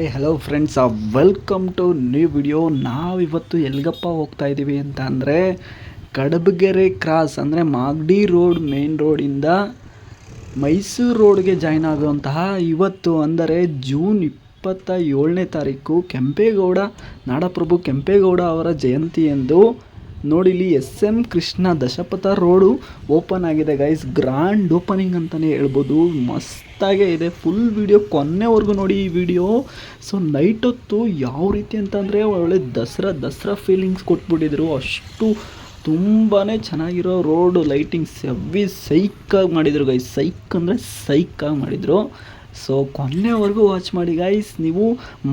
Hi hello friends, welcome to new video. ನಾವಿವತ್ತು ಎಲ್ಗಪ್ಪ ಹೋಗ್ತಾ ಇದ್ದೀವಿ ಅಂತ ಅಂದರೆ ಕಡಬಗೆರೆ ಕ್ರಾಸ್ ಅಂದರೆ ಮಾಗಡಿ ರೋಡ್ ಮೇನ್ ರೋಡಿಂದ ಮೈಸೂರು ರೋಡ್ಗೆ ಜಾಯ್ನ್ ಆಗುವಂತಹ ಇವತ್ತು ಅಂದರೆ ಜೂನ್ 27ನೇ ತಾರೀಕು ಕೆಂಪೇಗೌಡ ನಾಡಪ್ರಭು ಕೆಂಪೇಗೌಡ ಅವರ ಜಯಂತಿ ಎಂದು ನೋಡಿಲಿ SM ಕೃಷ್ಣ ದಶಪಥ ರೋಡು ಓಪನ್ ಆಗಿದೆ ಗೈಸ್. ಗ್ರ್ಯಾಂಡ್ ಓಪನಿಂಗ್ ಅಂತಲೇ ಹೇಳ್ಬೋದು. ಮಸ್ತಾಗೇ ಇದೆ. ಫುಲ್ ವಿಡಿಯೋ ಕೊನೆವರೆಗೂ ನೋಡಿ ಈ ವಿಡಿಯೋ. ಸೊ ನೈಟ್ ಹೊತ್ತು ಯಾವ ರೀತಿ ಅಂತಂದರೆ ಒಳ್ಳೆ ದಸರಾ ಫೀಲಿಂಗ್ಸ್ ಕೊಟ್ಬಿಟ್ಟಿದ್ರು. ಅಷ್ಟು ತುಂಬಾ ಚೆನ್ನಾಗಿರೋ ರೋಡು ಲೈಟಿಂಗ್ಸ್ ಸೈಕಾಗಿ ಮಾಡಿದರು ಗೈಸ್. ಸೈಕ್ ಅಂದರೆ ಸೈಕಾಗಿ ಮಾಡಿದರು. ಸೊ ಕೊನೆವರೆಗೂ ವಾಚ್ ಮಾಡಿ ಗೈಸ್. ನೀವು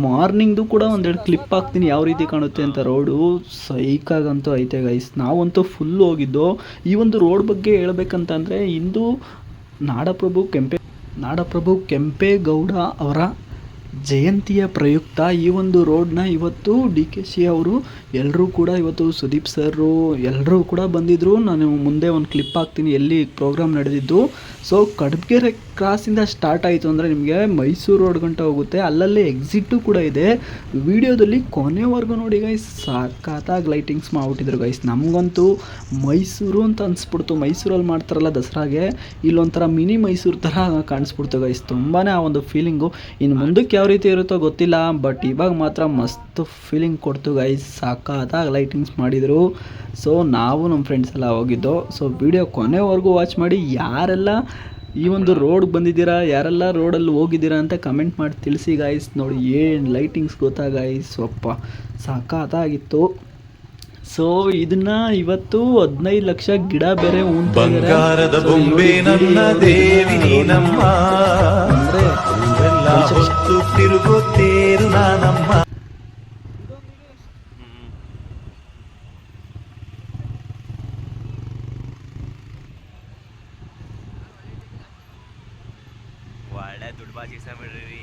ಮಾರ್ನಿಂಗ್ದು ಕೂಡ ಒಂದೆರಡು ಕ್ಲಿಪ್ ಹಾಕ್ತೀನಿ ಯಾವ ರೀತಿ ಕಾಣುತ್ತೆ ಅಂತ. ರೋಡು ಸೈಕಾಗಂತೂ ಐತೆ ಗೈಸ್. ನಾವಂತೂ ಫುಲ್ ಹೋಗಿದ್ದು. ಈ ಒಂದು ರೋಡ್ ಬಗ್ಗೆ ಹೇಳ್ಬೇಕಂತಂದರೆ ಇಂದು ನಾಡಪ್ರಭು ಕೆಂಪೇಗೌಡ ಅವರ ಜಯಂತಿಯ ಪ್ರಯುಕ್ತ ಈ ಒಂದು ರೋಡ್ನ ಇವತ್ತು DKC ಅವರು ಎಲ್ಲರೂ ಕೂಡ ಇವತ್ತು ಸುದೀಪ್ ಸರು ಎಲ್ಲರೂ ಕೂಡ ಬಂದಿದ್ದರು. ನಾನು ಮುಂದೆ ಒಂದು ಕ್ಲಿಪ್ ಹಾಕ್ತೀನಿ ಎಲ್ಲಿ ಪ್ರೋಗ್ರಾಮ್ ನಡೆದಿದ್ದು. ಸೊ ಕಡಬಗೆರೆ ಕ್ರಾಸಿಂದ ಸ್ಟಾರ್ಟ್ ಆಯಿತು ಅಂದರೆ ನಿಮಗೆ ಮೈಸೂರು ರೋಡ್ ಗಂಟ ಹೋಗುತ್ತೆ. ಅಲ್ಲಲ್ಲೇ ಎಕ್ಸಿಟ್ಟು ಕೂಡ ಇದೆ. ವಿಡಿಯೋದಲ್ಲಿ ಕೊನೆವರೆಗೂ ನೋಡಿ ಗೈಸ್. ಸಖತ್ತಾಗಿ ಲೈಟಿಂಗ್ಸ್ ಮಾಡಿಬಿಟ್ಟಿದ್ರು ಗೈಸ್. ನಮಗಂತೂ ಮೈಸೂರು ಅಂತ ಅನಿಸ್ಬಿಡ್ತು. ಮೈಸೂರಲ್ಲಿ ಮಾಡ್ತಾರಲ್ಲ ದಸರಾಗೆ, ಇಲ್ಲೊಂಥರ ಮಿನಿ ಮೈಸೂರು ಥರ ಕಾಣಿಸ್ಬಿಡ್ತು ಗೈಸ್. ತುಂಬಾ ಆ ಒಂದು ಫೀಲಿಂಗು. ಇನ್ನು ಮುಂದಕ್ಕೆ ಯಾವ ರೀತಿ ಇರುತ್ತೋ ಗೊತ್ತಿಲ್ಲ, ಬಟ್ ಇವಾಗ ಮಾತ್ರ ಮಸ್ತ್ ಫೀಲಿಂಗ್ ಕೊಡ್ತು ಗೈಸ್. ಸಖತ್ತಾಗಿ ಲೈಟಿಂಗ್ಸ್ ಮಾಡಿದರು. ಸೊ ನಾವು ನಮ್ಮ ಫ್ರೆಂಡ್ಸ್ ಎಲ್ಲ ಹೋಗಿದ್ದು. ಸೊ ವಿಡಿಯೋ ಕೊನೆವರೆಗೂ ವಾಚ್ ಮಾಡಿ. ಯಾರೆಲ್ಲ ಈ ಒಂದು ರೋಡ್ಗೆ ಬಂದಿದ್ದೀರಾ, ಯಾರೆಲ್ಲ ರೋಡಲ್ಲಿ ಹೋಗಿದ್ದೀರಾ ಅಂತ ಕಮೆಂಟ್ ಮಾಡಿ ತಿಳಿಸಿ ಗಾಯ್ಸ್. ನೋಡಿ ಏನು ಲೈಟಿಂಗ್ಸ್ ಗೊತ್ತಾ ಗಾಯ್ಸ್, ಸ್ವಲ್ಪ ಸಖತ್ತಾಗಿತ್ತು. ಸೊ ಇದನ್ನ ಇವತ್ತು 15 ಲಕ್ಷ ಗಿಡ ಬೇರೆ ಬಂಗಾರದ ಬೊಂಬೆ ನನ್ನ ದೇವಿ ನೀನಮ್ಮ, ಅಂದ್ರೆ ತಿರುಗುತ್ತೇರು ನಾನಮ್ಮ. ಒಳ್ಳೆ ದುಡ್ಡು ಬಾಜಿ ಬಿಡ್ರಿ.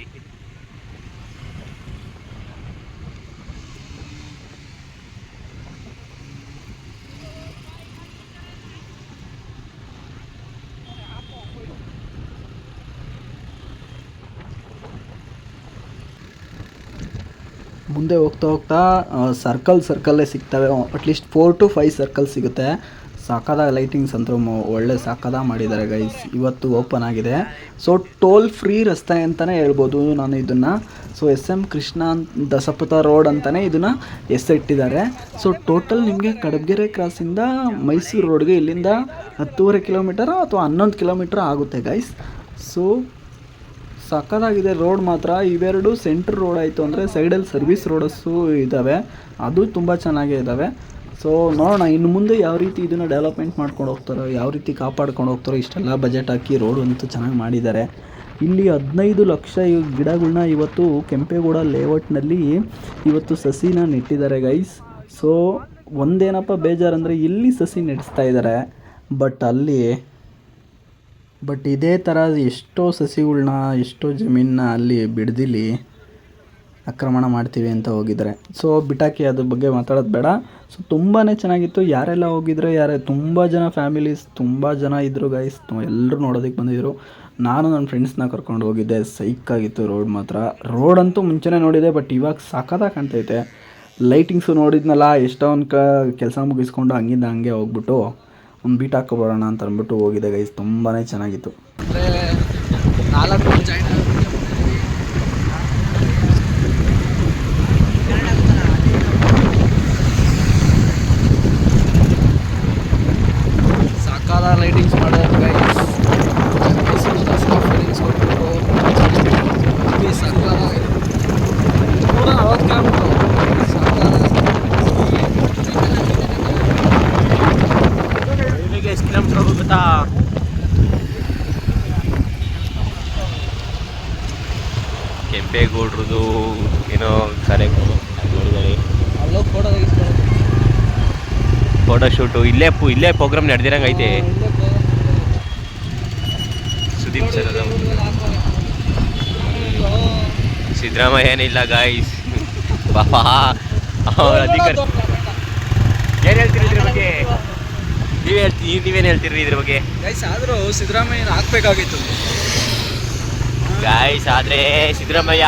ಮುಂದೆ ಹೋಗ್ತಾ ಸರ್ಕಲ್ಲೇ ಸಿಗ್ತವೆ. ಅಟ್ಲೀಸ್ಟ್ 4 to 5 ಸರ್ಕಲ್ ಸಿಗುತ್ತೆ. ಸಾಕಾದಾಗ ಲೈಟಿಂಗ್ಸ್ ಅಂತೂ ಒಳ್ಳೆ ಸಾಕಾದಾಗ ಮಾಡಿದ್ದಾರೆ ಗೈಸ್. ಇವತ್ತು ಓಪನ್ ಆಗಿದೆ. ಸೊ ಟೋಲ್ ಫ್ರೀ ರಸ್ತೆ ಅಂತಲೇ ಹೇಳ್ಬೋದು ನಾನು ಇದನ್ನು. ಸೊ SM ಕೃಷ್ಣ ದಶಪಥ ರೋಡ್ ಅಂತಲೇ ಇದನ್ನು ಹೆಸರಿಟ್ಟಿದ್ದಾರೆ. ಸೊ ಟೋಟಲ್ ನಿಮಗೆ ಕಡಬಗೆರೆ ಕ್ರಾಸಿಂದ ಮೈಸೂರು ರೋಡ್ಗೆ ಇಲ್ಲಿಂದ 10.5 ಕಿಲೋಮೀಟರ್ ಅಥವಾ 11 ಕಿಲೋಮೀಟರ್ ಆಗುತ್ತೆ ಗೈಸ್. ಸೊ ಸಕ್ಕತ್ತಾಗಿದೆ ರೋಡ್ ಮಾತ್ರ. ಇವೆರಡು ಸೆಂಟ್ರ್ ರೋಡ್ ಆಯಿತು ಅಂದರೆ ಸೈಡಲ್ಲಿ ಸರ್ವಿಸ್ ರೋಡಸ್ಸು ಇದ್ದಾವೆ, ಅದು ತುಂಬ ಚೆನ್ನಾಗೇ ಇದ್ದಾವೆ. ಸೊ ನೋಡೋಣ ಇನ್ನು ಮುಂದೆ ಯಾವ ರೀತಿ ಇದನ್ನು ಡೆವಲಪ್ಮೆಂಟ್ ಮಾಡ್ಕೊಂಡು ಹೋಗ್ತಾರೋ, ಯಾವ ರೀತಿ ಕಾಪಾಡ್ಕೊಂಡು ಹೋಗ್ತಾರೋ. ಇಷ್ಟೆಲ್ಲ ಬಜೆಟ್ ಹಾಕಿ ರೋಡು ಅಂತೂ ಚೆನ್ನಾಗಿ ಮಾಡಿದ್ದಾರೆ. ಇಲ್ಲಿ 15 ಲಕ್ಷ ಗಿಡಗಳನ್ನ ಇವತ್ತು ಕೆಂಪೇಗೌಡ ಲೇಔಟ್ನಲ್ಲಿ ಇವತ್ತು ಸಸಿನ ನೆಟ್ಟಿದ್ದಾರೆ ಗೈಸ್. ಸೊ ಒಂದೇನಪ್ಪ ಬೇಜಾರಂದರೆ ಇಲ್ಲಿ ಸಸಿ ನೆಡೆಸ್ತಾ ಇದ್ದಾರೆ, ಬಟ್ ಇದೇ ಥರ ಎಷ್ಟೋ ಸಸಿಗಳ್ನ ಎಷ್ಟೋ ಜಮೀನನ್ನ ಅಲ್ಲಿ ಬಿಡ್ದಿಲ್ಲಿ ಆಕ್ರಮಣ ಮಾಡ್ತೀವಿ ಅಂತ ಹೋಗಿದ್ದಾರೆ. ಸೊ ಬಿಟಾಕಿ ಅದ್ರ ಬಗ್ಗೆ ಮಾತಾಡೋದು ಬೇಡ. ಸೊ ತುಂಬಾ ಚೆನ್ನಾಗಿತ್ತು. ಯಾರೆಲ್ಲ ಹೋಗಿದ್ರೆ ತುಂಬ ಜನ ಫ್ಯಾಮಿಲೀಸ್ ತುಂಬ ಜನ ಇದ್ದರು ಗೈಸ್. ಎಲ್ಲರೂ ನೋಡೋದಕ್ಕೆ ಬಂದಿದ್ದರು. ನಾನು ನನ್ನ ಫ್ರೆಂಡ್ಸ್ನ ಕರ್ಕೊಂಡು ಹೋಗಿದ್ದೆ. ಸೈಕಾಗಿತ್ತು ರೋಡ್ ಮಾತ್ರ. ರೋಡ್ ಅಂತೂ ಮುಂಚೆನೇ ನೋಡಿದೆ, ಬಟ್ ಇವಾಗ ಸಖತ್ತಾಗಿ ಕಾಣ್ತೈತೆ. ಲೈಟಿಂಗ್ಸು ನೋಡಿದ್ನಲ್ಲ, ಎಷ್ಟೊಂದು ಕೆಲಸ ಮುಗಿಸ್ಕೊಂಡು ಹಂಗಿಂದ ಹಂಗೆ ಹೋಗ್ಬಿಟ್ಟು ಒಂದು ಬೀಟ್ ಹಾಕೊಬರೋಣ ಅಂತ ಅಂದ್ಬಿಟ್ಟು ಹೋಗಿದೆ ಗೈಸ್. ತುಂಬಾ ಚೆನ್ನಾಗಿತ್ತು. ಸಾಕಾದ ಲೈಟಿಂಗ್ಸ್ ಮಾಡೋದು ಗೈಸ್. ಫೀಲಿಂಗ್ಸ್ ಕೊಟ್ಬಿಟ್ಟು ಸಾಕಾಗಿದೆ. 140 ಕಿಲೋಮೀಟ್ರು ಎಷ್ಟು ಕಿಲೋಮೀಟರ್ ಹೋಗುತ್ತಾ? ಕೆಂಪೇಗೌಡ್ರದು ಏನೋ ಸರಿ ನೋಡಿದ್ದಾರೆ. ಫೋಟೋಶೂಟು ಇಲ್ಲೇ ಪ್ರೋಗ್ರಾಮ್ ನಡೆದಿರಂಗೆ ಐತೆ. ಸುದೀಪ್ ಸರ್ ಸಿದ್ದರಾಮಯ್ಯ ಏನಿಲ್ಲ ಗಾಯ್ಸ್. ಪಾಪಾ ಅವ್ರ ಅಧಿಕಾರ. ಏನು ಹೇಳ್ತೀರಿ ಇದ್ರ ಬಗ್ಗೆ? ನೀವೇನು ಹೇಳ್ತೀರಿ ಇದ್ರ ಬಗ್ಗೆ ಗೈಸ್? ಆದರೂ ಸಿದ್ದರಾಮಯ್ಯನ ಹಾಕ್ಬೇಕಾಗಿತ್ತು ಗಾಯ್ಸ್. ಆದರೆ ಸಿದ್ದರಾಮಯ್ಯ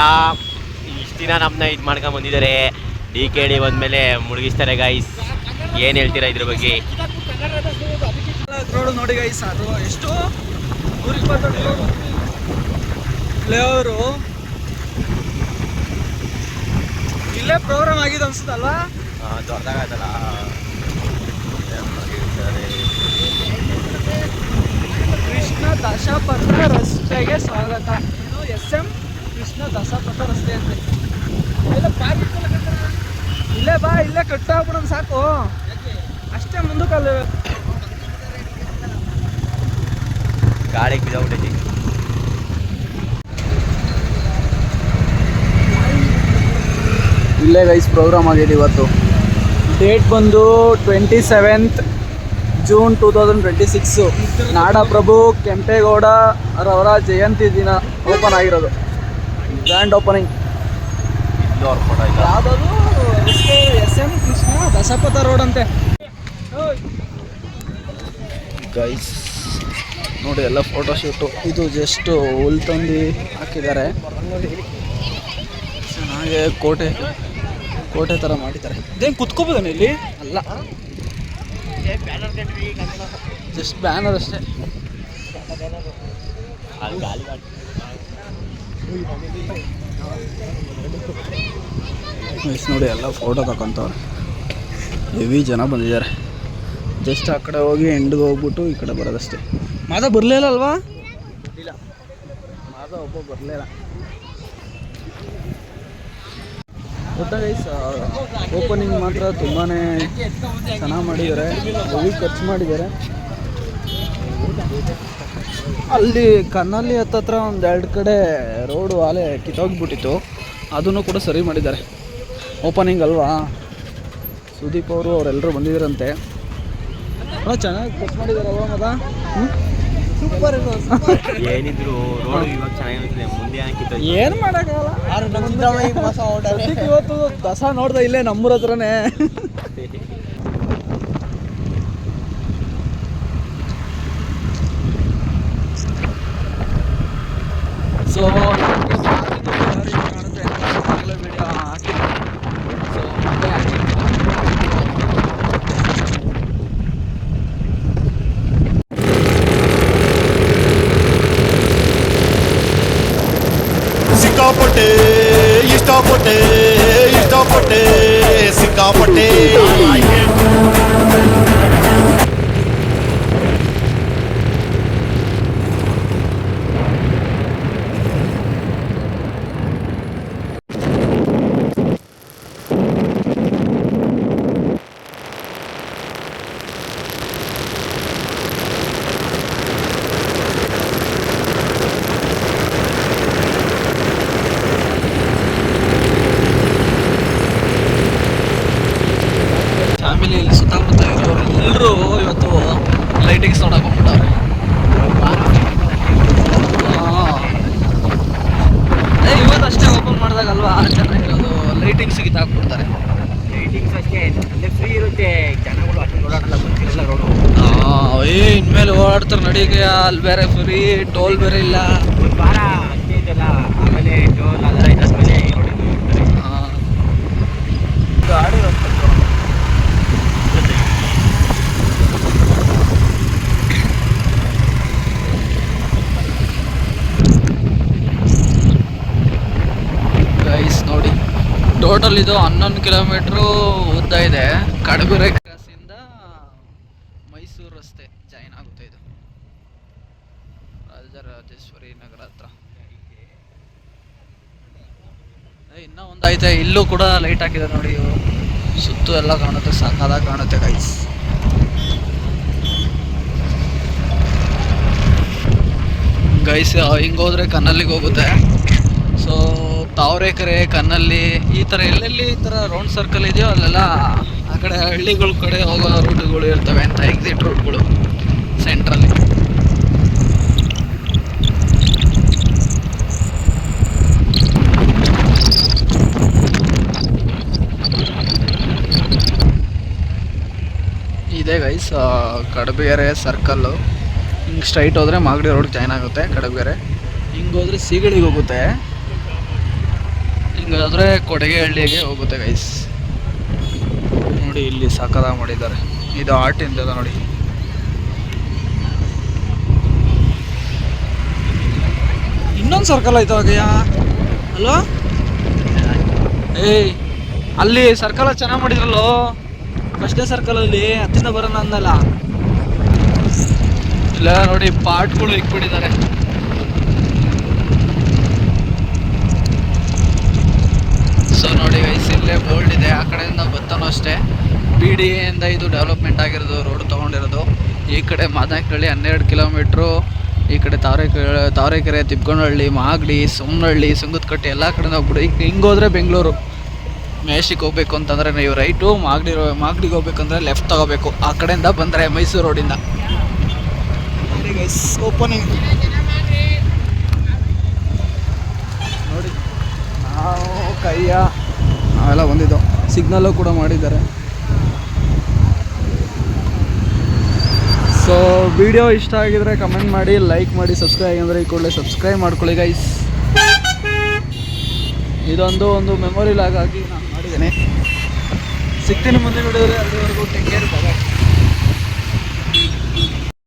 ದಿನ ನಮ್ಮನ್ನ ಇದು ಮಾಡ್ಕೊಂಡು ಬಂದಿದ್ದಾರೆ. DKD ಬಂದಮೇಲೆ ಮುಳುಗಿಸ್ತಾರೆ ಗೈಸ್. ಏನು ಹೇಳ್ತೀರಾ ಇದ್ರ ಬಗ್ಗೆ? ರೋಡ್ ನೋಡಿ ಗೈಸ್, ಅದು ಎಷ್ಟು 120 ಫ್ಲೇವರು. ಇಲ್ಲೇ ಪ್ರೋಗ್ರಾಮ್ ಆಗಿದೆ ಅನ್ಸುತ್ತಲ್ವಾ? ದೊಡ್ಡದಾಗತ್ತಲ್ಲ. ಕೃಷ್ಣ ದಶಪಥ ರಸ್ತೆಗೆ ಸ್ವಾಗತ. ಏನು SM ಕೃಷ್ಣ ದಶಪಥ ರಸ್ತೆ ಅಂತೆ. ಇಲ್ಲೇ ಬಾ, ಇಲ್ಲೇ ಕಟ್ಟಾಗ್ಬಿಡೋಣ ಸಾಕು, ಅಷ್ಟೇ ಮುಂದಕ್ಕಲ್ಲ. ಗಾಳಿಗೆ ಬಿದ್ದೋಗ್ಬಿಟ್ಟೈತಿ. ಇಲ್ಲೇ ಗೈಸ್ ಪ್ರೋಗ್ರಾಮ್ ಆಗಿದೆ ಇವತ್ತು. ಡೇಟ್ ಬಂದು 27th June 2026. ನಾಡಪ್ರಭು ಕೆಂಪೇಗೌಡ ಅವರ ಜಯಂತಿ ದಿನ ಓಪನ್ ಆಗಿರೋದು. Grand opening. ಯಾವುದಾದ್ರು SM ಕೃಷ್ಣ ದಶಪಥ ರೋಡ್ ಅಂತೆ ಗೈಸ್. ನೋಡಿ ಎಲ್ಲ ಫೋಟೋಶೂಟು. ಇದು ಜಸ್ಟ್ ಹುಲ್ ತಂದು ಹಾಕಿದ್ದಾರೆ. ಚೆನ್ನಾಗೆ ಕೋಟೆ ಥರ ಮಾಡಿದ್ದಾರೆ. ಇದೇನು ಕುತ್ಕೋಬೋದೇನೆ ಇಲ್ಲಿ? ಅಲ್ಲ, ಜಸ್ಟ್ ಬ್ಯಾನರ್ ಅಷ್ಟೇ. ನೋಡಿ ಎಲ್ಲ ಫೋಟೋ ತಗೊಂತವ್ರೆ. ಹೆವಿ ಜನ ಬಂದಿದ್ದಾರೆ. ಜಸ್ಟ್ ಆ ಕಡೆ ಹೋಗಿ ಎಂಡ್ಗೆ ಹೋಗ್ಬಿಟ್ಟು ಈ ಕಡೆ ಬರೋದಷ್ಟೇ. ಮಾದ ಬರಲಿಲ್ಲ ಅಲ್ವಾ? ಮಾದ ಒಬ್ಬ ಬರಲಿಲ್ಲ. ಗೊತ್ತಾ ಗೈಸ್, ಓಪನಿಂಗ್ ಮಾತ್ರ ತುಂಬಾ ಚೆನ್ನಾಗಿ ಮಾಡಿದ್ದಾರೆ. ಹೆವಿ ಖರ್ಚು ಮಾಡಿದ್ದಾರೆ. ಅಲ್ಲಿ ಕನ್ನಲ್ಲಿ ಹತ್ತತ್ರ ಒಂದೆರಡು ಕಡೆ ರೋಡು ಆಲೆ ಕಿತ್ತೋಗ್ಬಿಟ್ಟಿತ್ತು, ಅದನ್ನು ಕೂಡ ಸರಿ ಮಾಡಿದ್ದಾರೆ. ಓಪನಿಂಗ್ ಅಲ್ವಾ, ಸುದೀಪ್ ಅವರು ಅವರೆಲ್ಲರೂ ಬಂದಿದ್ದಾರಂತೆ. ಚೆನ್ನಾಗಿ ಖರ್ಚು ಮಾಡಿದಾರಲ್ವ ಮದ? ಸೂಪರ್. ಏನಿದ್ರು ರೋಡ್ ಇವಾಗ ಚೆನ್ನಾಗಿರುತ್ತೆ, ಮುಂದೆ ಹಾಕಿತ್ತು. ಏನು ಮಾಡೋಕ್ಕಾಗಲ್ಲ. ಇವತ್ತು ದಸರಾ ನೋಡ್ದೆ ಇಲ್ಲೇ ನಮ್ಮೂರ ಹತ್ರನೇ. ಸೊ ಕಾಣುತ್ತೆ ವಿಡಿಯೋ ಹಾಕಿ. ಸೊ ಸಿಕ್ಕಾಪಟ್ಟೆ ಇಷ್ಟಪಟ್ಟೆ ಸಿಕ್ಕಾಪಟ್ಟೆ. ಫ್ಯಾಮಿಲಿಯಲ್ಲಿ ಸುತ್ತಮುತ್ತ ಇರೋರು ಎಲ್ಲರೂ ಇವತ್ತು ಲೈಟಿಂಗ್ಸ್ ನೋಡಕ್ಕೆ ಹೋಗ್ಬಿಟ್ಟವ್ರೆ. ಇವತ್ತು ಅಷ್ಟೇ ಓಪನ್ ಮಾಡಿದಾಗಲ್ವಾ ಚೆನ್ನಾಗಿರೋದು. ಲೈಟಿಂಗ್ಸಿಗೆ ಹಾಕ್ಬಿಡ್ತಾರೆ. ಲೈಟಿಂಗ್ಸ್ ಅಷ್ಟೇ, ಅಲ್ಲೇ ಫ್ರೀ ಇರುತ್ತೆ. ಜನಗಳು ಅಷ್ಟು ಓಡಾಡಲ್ಲ, ಗೊತ್ತಿರಲ್ಲ ರೋಡು. ಇನ್ಮೇಲೆ ಓಡಾಡ್ತಾರೆ ನಡಿಗೆ. ಅಲ್ಲಿ ಬೇರೆ ಫ್ರೀ, ಟೋಲ್ ಬೇರೆ ಇಲ್ಲ. ಒಂದು ವಾರ ಅಷ್ಟೇ ಇದೆಲ್ಲ, ಆಮೇಲೆ ಟೋಲ್ ಅದರ ಇದಾದ್ಮೇಲೆ ಗಾಡಿ ಗೈಸ್ ನೋಡಿ, ಟೋಟಲ್ ಇದು 11 ಕಿಲೋಮೀಟ್ರು ಉದ್ದ ಇದೆ. ಕಡಬೆರೆ ಕ್ರಾಸಿಂದ ಮೈಸೂರು ರಸ್ತೆ ಜಾಯಿನ್ ಆಗುತ್ತೆ. ಇದು ರಾಜರಾಜೇಶ್ವರಿ ನಗರ ಹತ್ರ. ಇನ್ನೂ ಒಂದು ಐತೆ, ಇಲ್ಲೂ ಕೂಡ ಲೈಟ್ ಹಾಕಿದೆ ನೋಡಿ. ಸುತ್ತು ಎಲ್ಲ ಕಾಣುತ್ತೆ, ಸಕ್ಕದಾಗಿ ಕಾಣುತ್ತೆ ಗೈಸ್. ಹಿಂಗೆ ಹೋದ್ರೆ ಕನ್ನಲ್ಲಿಗೆ ಹೋಗುತ್ತೆ. ಸೊ ತಾವರೆಕೆರೆ, ಕನ್ನಲ್ಲಿ, ಈ ಥರ ಎಲ್ಲೆಲ್ಲಿ ಈ ಥರ ರೌಂಡ್ ಸರ್ಕಲ್ ಇದೆಯೋ ಅಲ್ಲೆಲ್ಲ ಆ ಕಡೆ ಹಳ್ಳಿಗಳ ಕಡೆ ಹೋಗೋ ರೂಟ್ಗಳು ಇರ್ತವೆ ಅಂತ, ಎಕ್ಸಿಟ್ ರೂಟ್ಗಳು ಸೆಂಟ್ರಲ್ಲಿ. ಇದೆ ಗೈಸ್ ಕಡಬೆರೆ ಸರ್ಕಲ್ಲು. ಹಿಂಗೆ ಸ್ಟ್ರೈಟ್ ಹೋದರೆ ಮಾಗಡಿ ರೋಡ್ ಜಾಯ್ನ್ ಆಗುತ್ತೆ ಕಡಬೆರೆ. ಹಿಂಗೆ ಹೋದರೆ ಸೀಗಡಿಗೆ ಹೋಗುತ್ತೆ. ಹಿಂಗಾದ್ರೆ ಕೊಡಗೆಹಳ್ಳಿಗೆ ಹೋಗುತ್ತೆ ಗೈಸ್. ನೋಡಿ ಇಲ್ಲಿ ಸಕದ ಮಾಡಿದ್ದಾರೆ. ಇದು ಆರ್ಟಿಂದ ನೋಡಿ. ಇನ್ನೊಂದು ಸರ್ಕಲ್ ಆಯ್ತು ಆಗಯ್ಯ ಅಲ್ವಾ? ಏಯ್ ಅಲ್ಲಿ ಸರ್ಕಲ್ ಚೆನ್ನಾಗಿ ಮಾಡಿದ್ರಲ್ಲೋ, ಫಸ್ಟೇ ಸರ್ಕಲಲ್ಲಿ ಹತ್ತಿಂದ ಬರೋಣ ಅಂದಲ್ಲ. ಇಲ್ಲ ನೋಡಿ ಪಾರ್ಟ್ಗಳು ಇಕ್ಬಿಟ್ಟಿದ್ದಾರೆ. ಸೊ ನೋಡಿ ಗೈಸ್, ಇಲ್ಲೇ ಬೋಲ್ಡ್ ಇದೆ. ಆ ಕಡೆಯಿಂದ ಬತ್ತನೂ ಅಷ್ಟೇ. BDA ಇದು ಡೆವಲಪ್ಮೆಂಟ್ ಆಗಿರೋದು ರೋಡ್ ತೊಗೊಂಡಿರೋದು. ಈ ಕಡೆ ಮಾದನಹಳ್ಳಿ 12 ಕಿಲೋಮೀಟ್ರು, ಈ ಕಡೆ ತಾವರೆಕೆರೆ, ತಿಪ್ಕೊಂಡಹಳ್ಳಿ, ಮಾಗಡಿ, ಸೋಮನಹಳ್ಳಿ, ಸುಂಗದಕಟ್ಟೆ ಎಲ್ಲ ಕಡೆಯಿಂದ ಹೋಗ್ಬಿಡು. ಈಗ ಹಿಂಗೋದ್ರೆ ಬೆಂಗಳೂರು. ಮೆಜೆಸ್ಟಿಕ್ ಹೋಗ್ಬೇಕು ಅಂತಂದರೆ ನೀವು ರೈಟು, ಮಾಗಡಿಗೆ ಹೋಗ್ಬೇಕಂದ್ರೆ ಲೆಫ್ಟ್ ತಗೋಬೇಕು. ಆ ಕಡೆಯಿಂದ ಬಂದರೆ ಮೈಸೂರು ರೋಡಿಂದ. ನೋಡಿ ಗೈಸ್ ಓಪನಿಂಗ್ ನೋಡಿ. ನಾವು ನಾವೆಲ್ಲ ಬಂದಿದ್ದು. ಸಿಗ್ನಲ್ಲು ಕೂಡ ಮಾಡಿದ್ದಾರೆ. ಸೊ ವಿಡಿಯೋ ಇಷ್ಟ ಆಗಿದ್ರೆ ಕಮೆಂಟ್ ಮಾಡಿ, ಲೈಕ್ ಮಾಡಿ, ಸಬ್ಸ್ಕ್ರೈಬ್ ಅಂದರೆ ಈ ಕೂಡಲೇ ಸಬ್ಸ್ಕ್ರೈಬ್ ಮಾಡ್ಕೊಳ್ಳಿ ಗೈಸ್. ಇದೊಂದು ಮೆಮೊರಿ ಲಾಗಾಗಿ ನಾನು ಮಾಡಿದ್ದೇನೆ. ಸಿಗ್ತೀನಿ ಮುಂದೆ ವಿಡಿಯೋದಲ್ಲಿ. ಅಲ್ಲಿವರೆಗೂ ಟೇಕ್ ಕೇರ್, ಬಾಯ್.